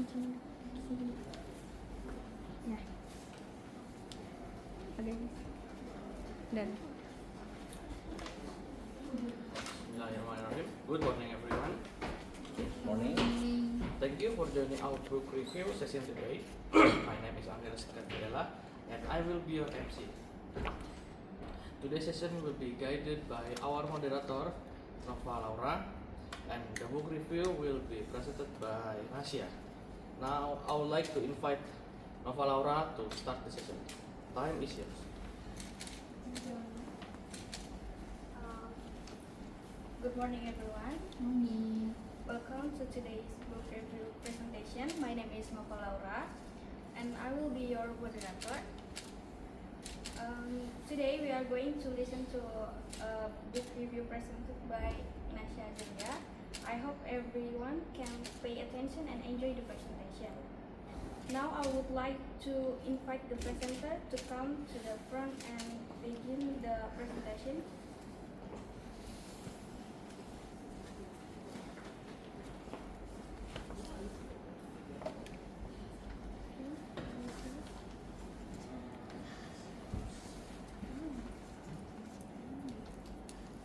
launching sini. Ya. Oke. Dan Bismillahirrahmanirrahim. Good morning everyone. Morning. Thank you for joining our book review session today. My name is Angela Sekardela and I will be your MC. Today's session will be guided by our moderator, Nova Laura, and the book review will be presented by Nasya. Now I would like to invite Nova Laura to start the session. Time is yours. Good morning everyone. morning. Welcome to today's book review presentation. My name is Nova Laura and I will be your moderator. Today we are going to listen to a book review presented by Nasya Zenja. I hope everyone can pay attention and enjoy the presentation. Now I would like to invite the presenter to come to the front and begin the presentation.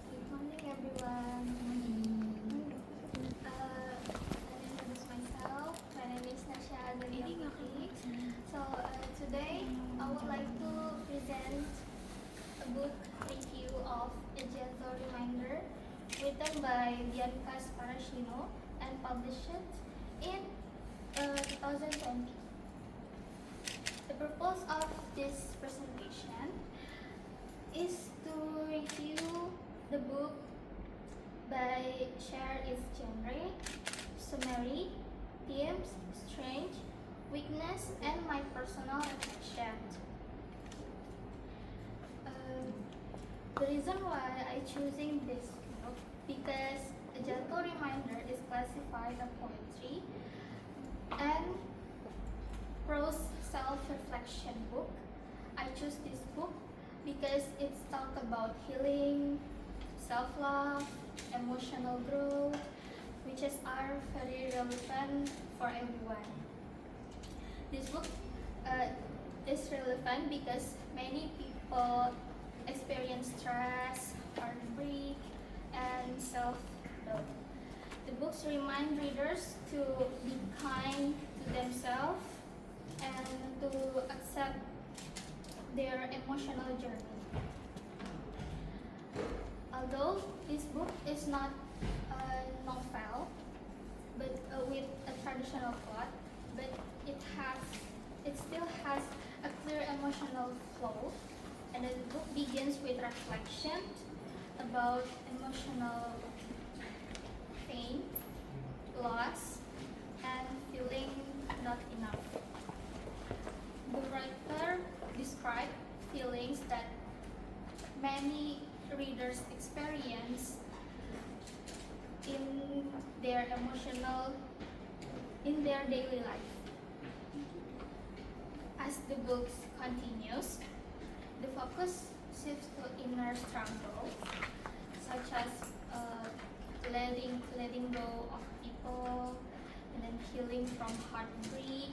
Good morning, everyone. I'll introduce myself. My name is Nasya Zenja. Today I would like to present a book review of A Gentle Reminder, written by Bianca Sparacino and published in 2020. The purpose of this presentation is to review the book by share its genre, summary, themes, strength, weakness, and my personal reflection. The reason why I choosing this book because A Gentle Reminder is classified a poetry and prose self-reflection book. I choose this book because it's talk about healing, self-love, emotional growth, which are very relevant for everyone. This book is relevant because many people experience stress, heartbreak, and self-doubt. The books remind readers to be kind to themselves and to accept their emotional journey. Although this book is not a novel, but with a traditional plot, but it still has a clear emotional flow, and the book begins with reflection about emotional pain, loss, and feeling not enough. The writer described feelings that many readers experience in their daily life. As the book continues, the focus shifts to inner struggle, such as letting go of people, and then healing from heartbreak,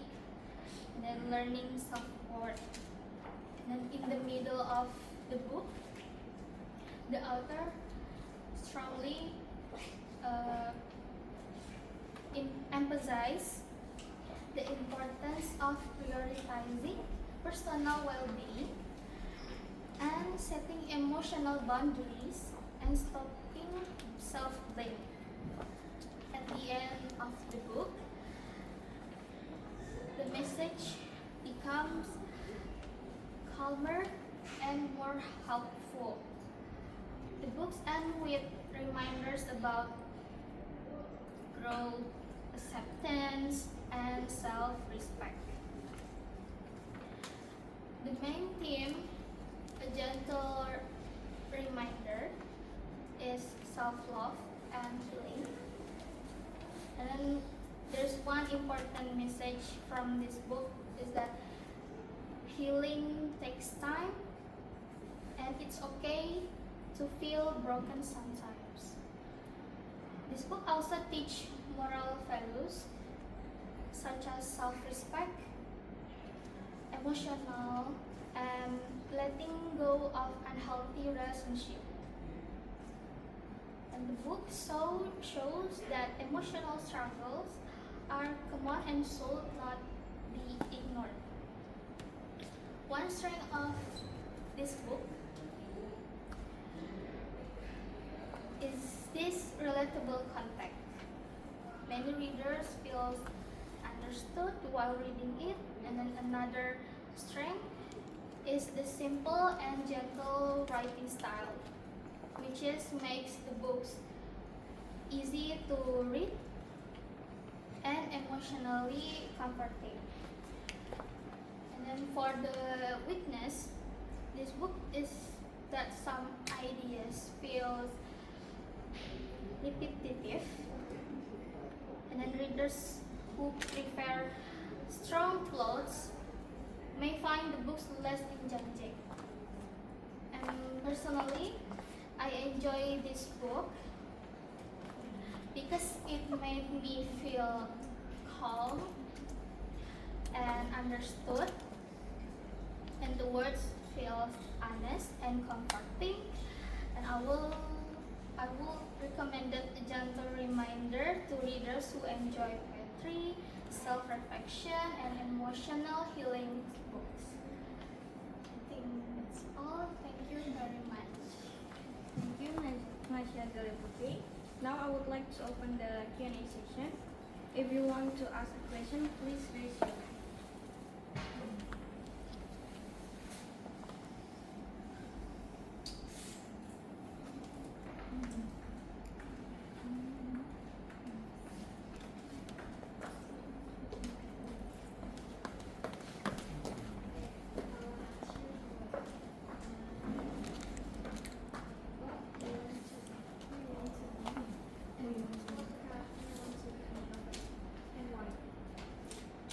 and then learning self-worth. And then in the middle of the book, the author strongly emphasize the importance of prioritizing personal well-being and setting emotional boundaries and stopping self-blame. At the end of the book, the message becomes calmer and more helpful. The books end with reminders about growth, acceptance, and self-respect. The main theme, A Gentle Reminder, is self-love and healing. And then there's one important message from this book is that healing takes time and it's okay to feel broken sometimes. This book also teaches moral values such as self-respect, emotional, and letting go of unhealthy relationship. And the book shows that emotional struggles are common and should not be ignored. One strength of this book is this relatable content. Many readers feel understood while reading it, and then another strength is the simple and gentle writing style, which makes the books easy to read and emotionally comforting. And then for the weakness, this book is that some ideas feel repetitive, and then readers who prefer strong plots may find the books less engaging. And personally, I enjoy this book because it made me feel calm and understood, and the words feel honest and comforting. And I will recommend it a gentle reminder to readers who enjoy poetry, self-reflection, and emotional healing books. I think that's all. Thank you very much. Thank you, Nasya Galeputi. Now I would like to open the Q&A session. If you want to ask a question, please raise your hand.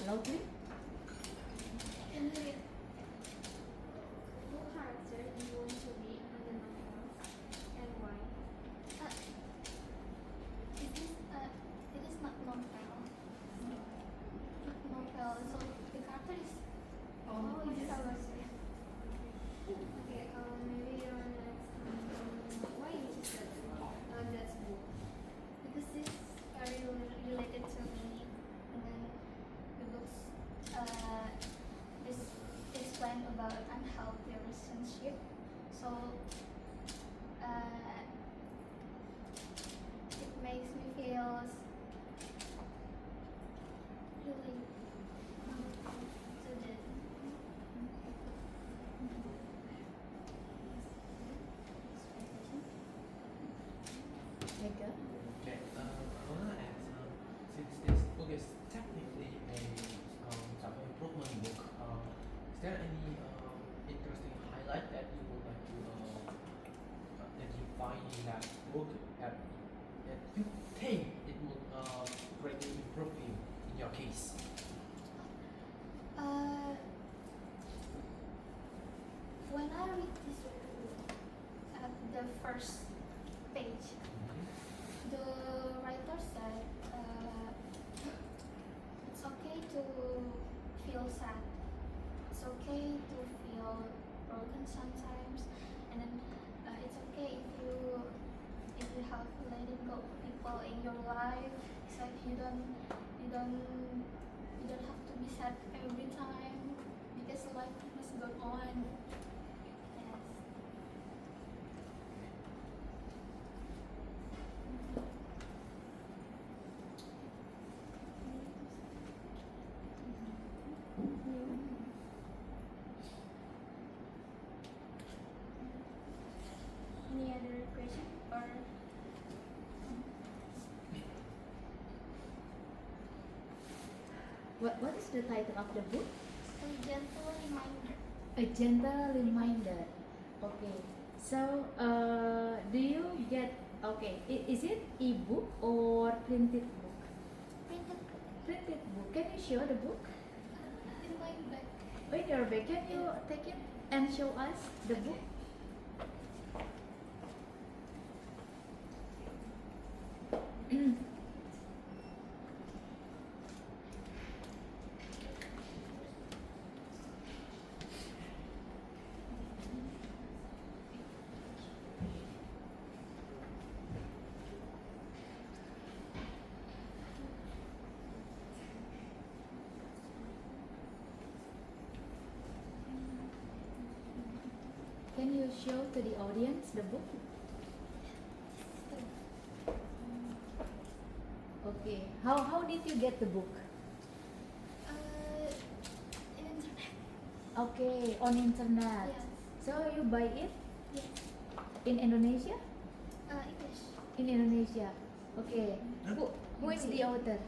Loudly. Can you read? What character do you want to be in the novel and why? It is not novel. Novel. So the character is. Oh, it is it's ours. Okay, maybe your next why you choose that book? Because this very related to me, and then the books this explain about unhealthy relationship. So it makes me feel really to the Mega. Okay, I wanna ask, since this book is technically a self-improvement book, is there any interesting highlight that you would like to that you find in that book that you think it would greatly improve you in your case? When I read this book at the first page, the writer said it's okay to feel sad, it's okay to feel broken sometimes, and then it's okay if you have letting go of people in your life. It's like you don't have to be sad every time because life must go on. Yes. Any other question or What is the title of the book? A gentle reminder. A gentle reminder. Okay. So, do you get is it e-book or printed book? Printed Printed book. Can you show the book? in my bag. Oh, in your bag. Can you take it and show us the book? show to the audience the book? Okay. How did you get the book? In internet. Okay, on internet. Yes. So you buy it Yes. in Indonesia? English. In Indonesia. Okay. Who is the author?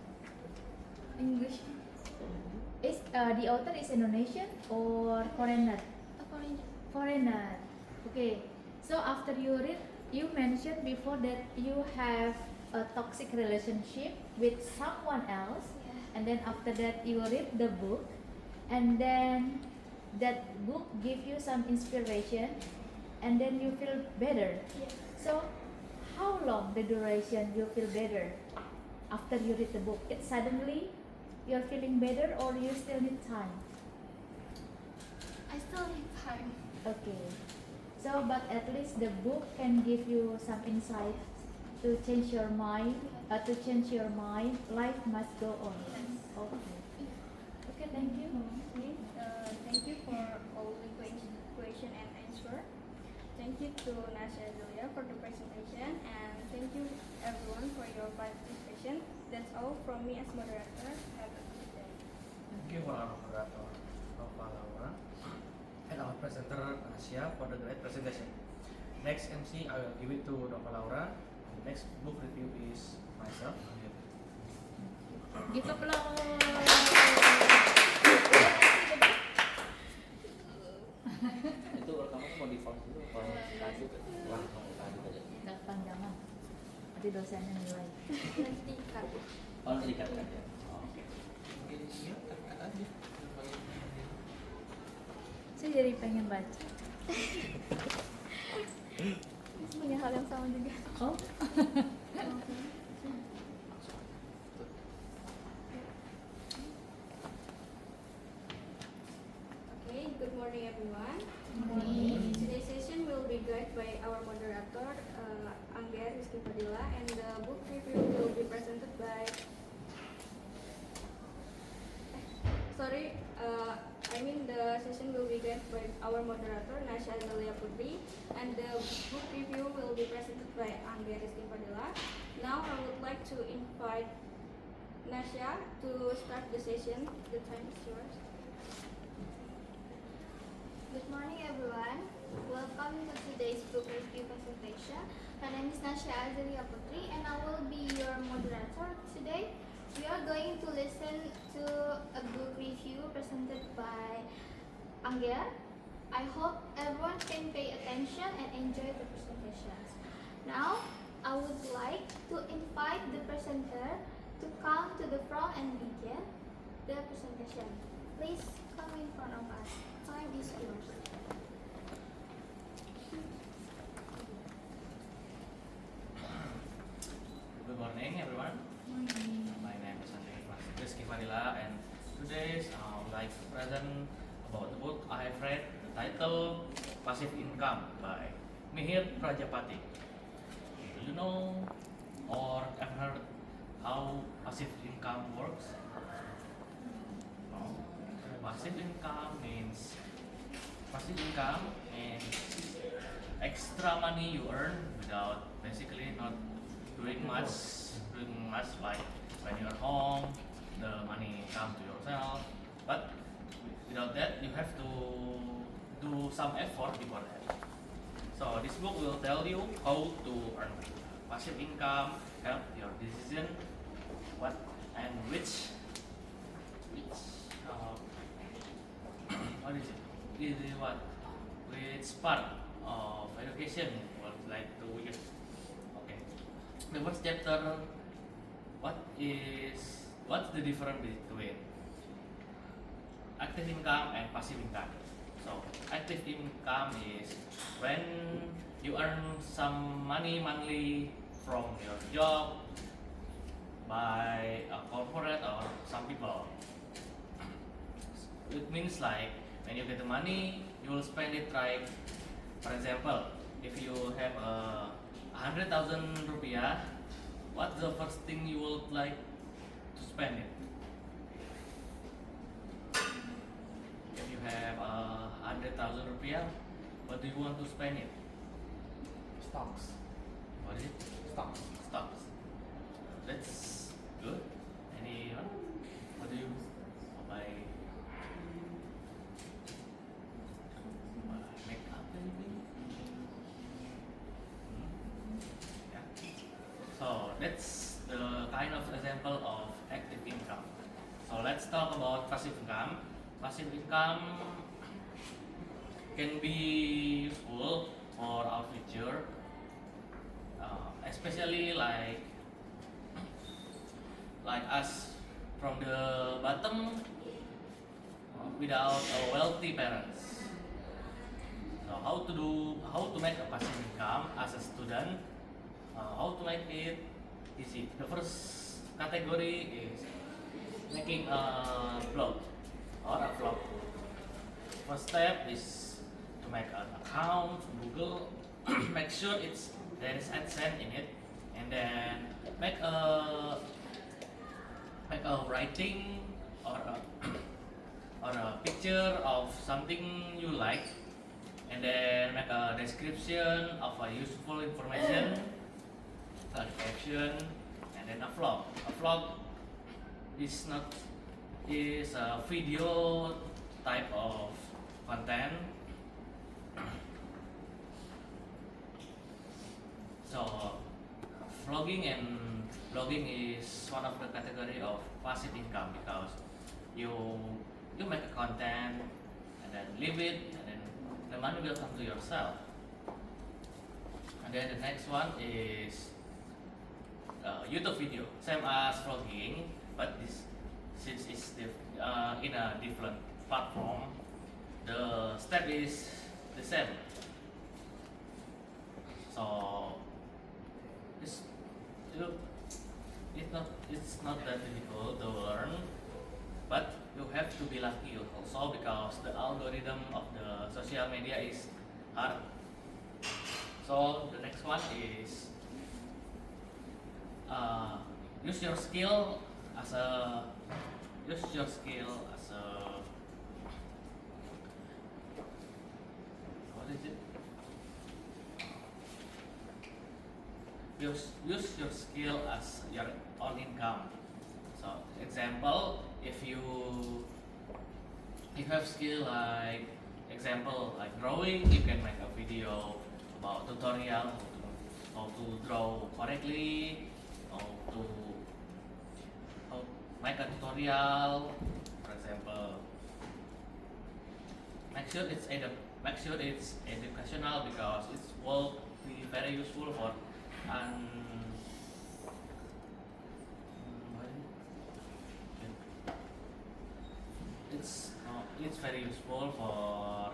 English. Is the author is Indonesian or foreigner? A foreigner. Foreigner. Okay. So after you read, you mentioned before that you have a toxic relationship with someone else, Yeah. and then after that you read the book, and then that book give you some inspiration, and then you feel better. Yeah. So how long the duration you feel better after you read the book? It suddenly you're feeling better, or you still need time? I still need time. Okay. So, but at least the book can give you some insight to change your mind. To change your mind, life must go on. Yes. Okay. Okay. Thank you. Thank you for all the question and answer. Thank you to Nasha Zulia for the presentation, and thank you everyone for your participation. That's all from me as moderator. Have a good day. Thank you for our moderator, Nova Laura, and our presenter, Asia, for the great presentation. Next MC, I will give it to Nova Laura. The next book review is myself. Give applause. Itu rekamannya mau di pause dulu apa lanjut? Wah, mau lanjut aja. Nggak panjangan. Nanti dosennya nilai. Nanti kan. Oh, terikat kan ya? Oh, oke. Mungkin siap, kata aja. Saya jadi pengen baca. Punya hal yang sama juga. Oh. Okay, good morning everyone. Morning. Today's session will be guided by our moderator, Angger Rizky Fadila, and the book review will be presented by. The session will be guided by our moderator, Nasha Zalia Putri, and the book review will be presented by Angger Rizky Fadila. Now I would like to invite Nasha to start the session. The time is yours. Good morning, everyone. Welcome to today's book review presentation. My name is Nasha Azalia Putri, and I will be your moderator today. We are going to listen to a book review presented by Angger. I hope everyone can pay attention and enjoy the presentations. Now, I would like to invite the presenter to come to the front and begin the presentation. Please come in front of us. Time is yours. Good morning, everyone. My name is Angger Rizky Fadila, and today I would like to present about the book I have read. The title Passive Income by Mihir Prajapati. Do you know or ever heard how passive income works? No. Passive income means extra money you earn without basically not doing much like when you're home, the money come to yourself. But without that, you have to do some effort before that. So this book will tell you how to earn passive income, help your decision, what and which what is it? Is it what? Which part of education would like to use? Okay. The first chapter, what's the difference between active income and passive income? So active income is when you earn some money monthly from your job by a corporate or some people. It means like when you get the money, you will spend it right. For example, if you have 100,000 rupiah, what's the first thing you would like to spend it? If you have 100,000 rupiah, What do you want to spend it? Stocks. What is it? Stocks. Stocks. That's good. Anyone? What do you buy? Makeup maybe? Yeah. So that's the kind of example of active income. So let's talk about passive income. Passive income can be useful for our future, especially like us from the bottom without a wealthy parents. So how to make a passive income as a student? How to make it easy? The first category is making a blog or a vlog. First step is to make an account on Google. Make sure there is AdSense in it, and then make a writing or a picture of something you like, and then make a description of a useful information, a caption, and then a vlog. A vlog is a video type of content. So vlogging and blogging is one of the category of passive income because you make a content and then leave it, and then the money will come to yourself. And then the next one is YouTube video, same as vlogging, but since it's in a different platform, the step is the same. So it's not that difficult to learn, but you have to be lucky also because the algorithm of the social media is hard. So the next one is use your skill as a what is it? Use your skill as your own income. So example, if you have skill like drawing, you can make a video about tutorial how to draw correctly, how make a tutorial, for example. Make sure it's educational because it will be very useful for it's very useful for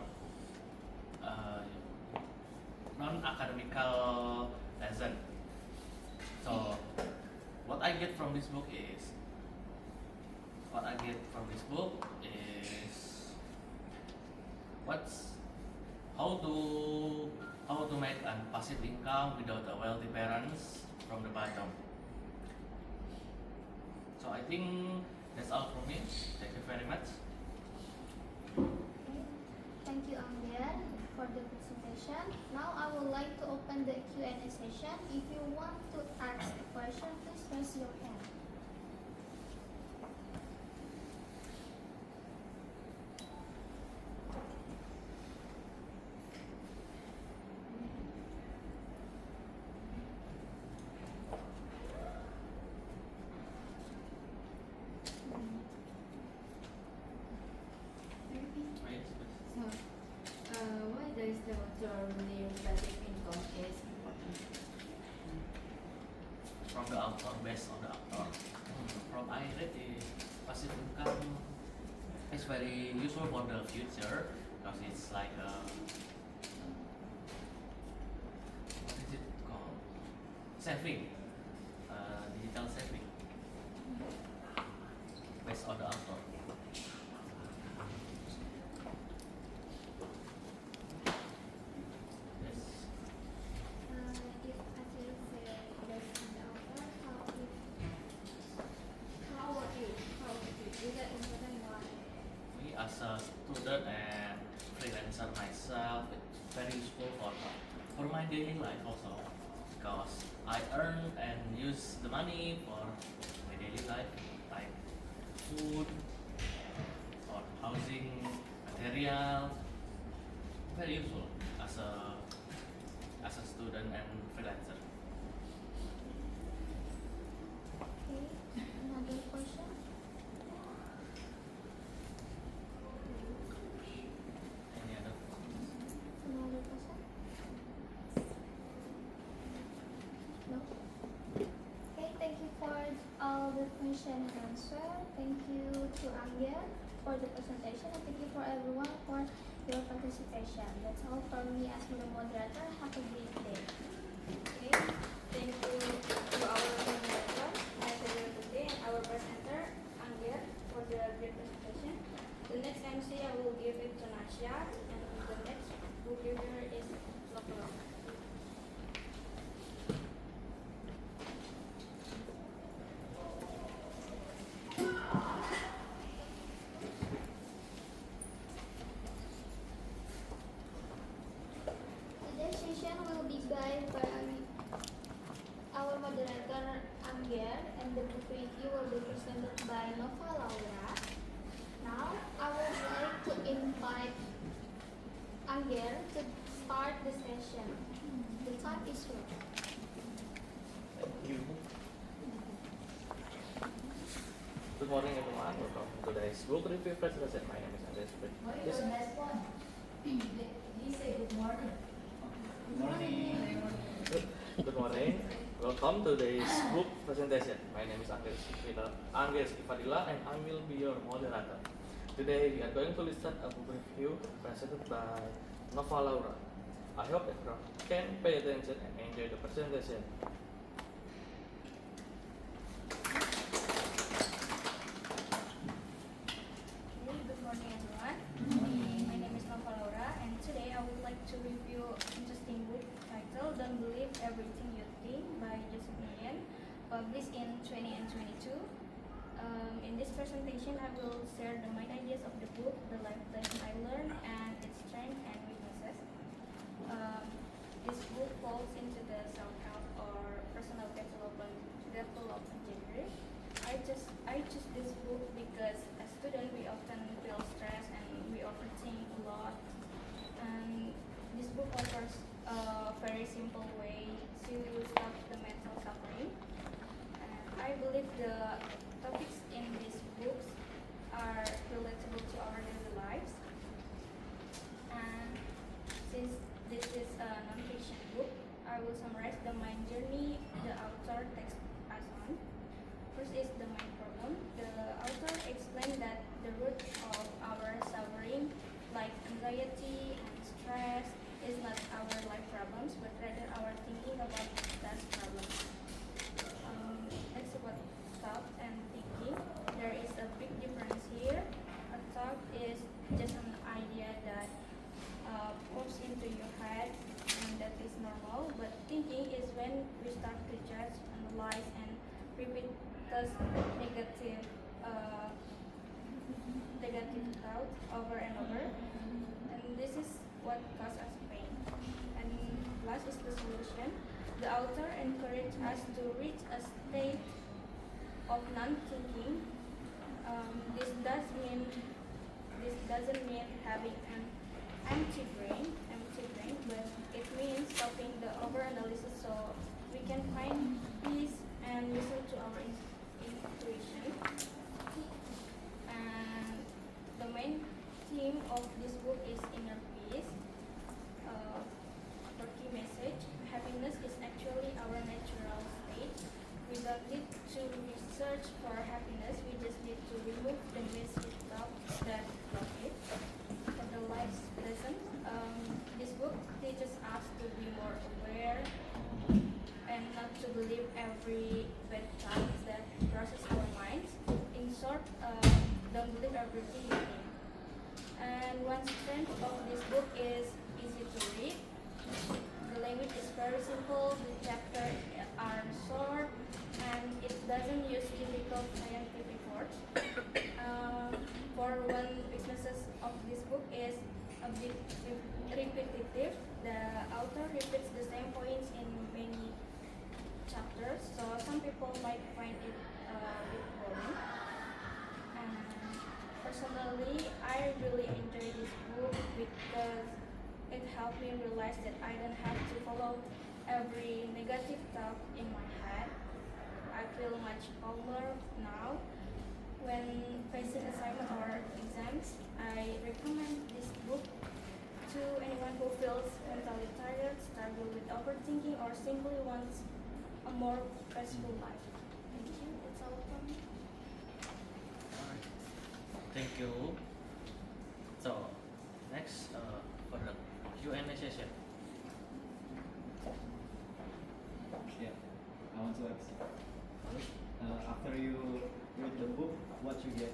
non-academical lesson. So what I get from this book is how to make a passive income without a wealthy parents from the bottom. So I think that's all from me. Thank you very much. Thank you, Ambian, for the presentation. Now I would like to open the Q&A session. If you want to ask a question, please raise your hand. So, why does the author believe passive income is important? From the author, based on the author. From I read is passive income is very useful for the future because it's like what is it called? Saving, digital saving, based on the author. Yes. If I say based on the author, how about you? Is that important? Why? Me as a student and freelancer myself, it's very existing life also, because I earn and use the money for my daily life, like food or housing, material. Very useful as a student and freelancer. Okay, another question. Any other questions? Another question? No? Okay, thank you for all the question and answer. Thank you to Angel for the presentation, and thank you for everyone for your participation. That's all from me as the moderator. Have a great day. Okay, thank you to our moderator, Natalia today, and our presenter, Angger, for the great presentation. The next MC I will give it to Nasya, and the next book reviewer is Lokro. Today's session will be guided by our moderator Angger, and the book review will be presented by Nova Laura. Now, I would like to invite Angger to start the session. The time is yours. Thank you. Good morning, everyone. Welcome to today's book review presentation. My name is Andres. He said good morning. Good morning. Welcome to today's book presentation. My name is Angges Ifadila, and I will be your moderator. Today we are going to listen a book review presented by Nova Laura. I hope everyone can pay attention and enjoy the presentation. Okay, good morning everyone. My name is Nova Laura, and today I would like to review interesting book titled Don't Believe Everything You Think by Joseph Nguyen, published in 2022. In this presentation, I will share the main ideas of the book, the life lesson I learned, and its strengths and weaknesses. This book falls into the self-help or personal development genre. I choose this book because as students we often feel stressed and we overthink a lot. And this book offers a very simple way to stop the mental suffering. And I believe the topics in these books are relatable to our daily lives. And since this is a non-fiction book, I will summarize the main journey the author takes us on. First is the main problem. The author explained that the root of our suffering, like anxiety and stress, is not our life problems, but rather our thinking about that problem. Next about thought and thinking. There is a big difference here. A thought is just an idea that pops into your head, and that is normal. But thinking is when we start to judge, analyze, and repeat those negative thoughts over and over. And this is what causes us pain. And last is the solution. The author encouraged us to reach a state of non-thinking. This doesn't mean having an empty brain, but it means stopping the over-analysis so we can find peace and listen to our intuition. And the main theme of this book is inner peace. For key message, happiness is actually our natural state. We don't need to research for happiness, we just need to remove the misconceptions that block it. For the life lesson, this book teaches us to be more aware and not to believe every bad thought that crosses our minds. In short, don't believe everything you think. And one strength of this book is easy to read. The language is very simple, the chapters are short, and it doesn't use difficult scientific words. For one weaknesses of this book is a bit repetitive. The author repeats the same points in many chapters, so some people might find it a bit boring. And personally, I really enjoy this book because it helped me realize that I don't have to follow every negative thought in my head. I feel much calmer now when facing assignment or exams. I recommend this book to anyone who feels mentally tired, struggle with overthinking, or simply wants a more peaceful life. Thank you. That's all from me. Alright. Thank you. So, next for the Q&A session. Yeah, I want to ask. After you read the book, what you get?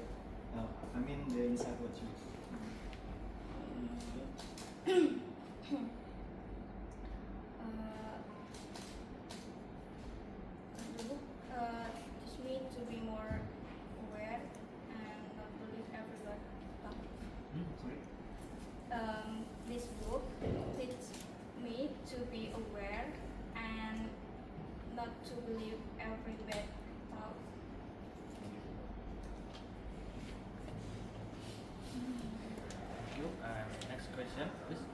I mean the inside what you. The book teach me to be more aware and not believe everyone talk. Sorry. This book teach me to be aware and not to believe every bad thought. Thank you. And next question, please.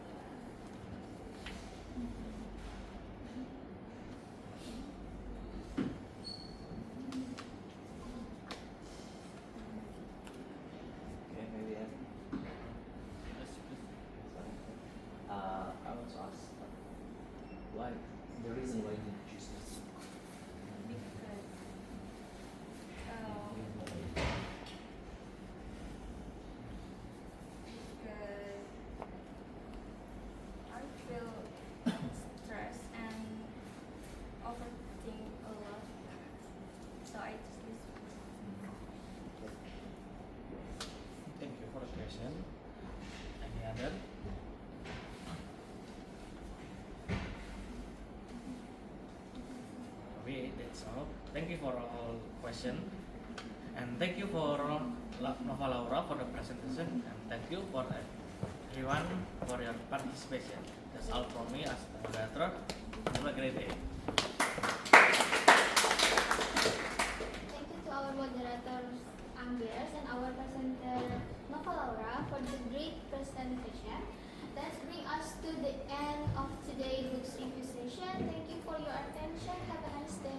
Okay, maybe I. Yes, please. I want to ask why the reason why you choose this. Because I feel stressed and overthink a lot, so I just listen. Thank you for the question. Any other? Okay, that's all. Thank you for all question, and thank you for Nova Laura for the presentation, and thank you for everyone for your participation. That's all from me as the moderator. Have a great day. Thank you to our moderators Anggers and our presenter Nova Laura for the great presentation. That brings us to the end of today's Books Review session. Thank you for your attention. Have a nice day.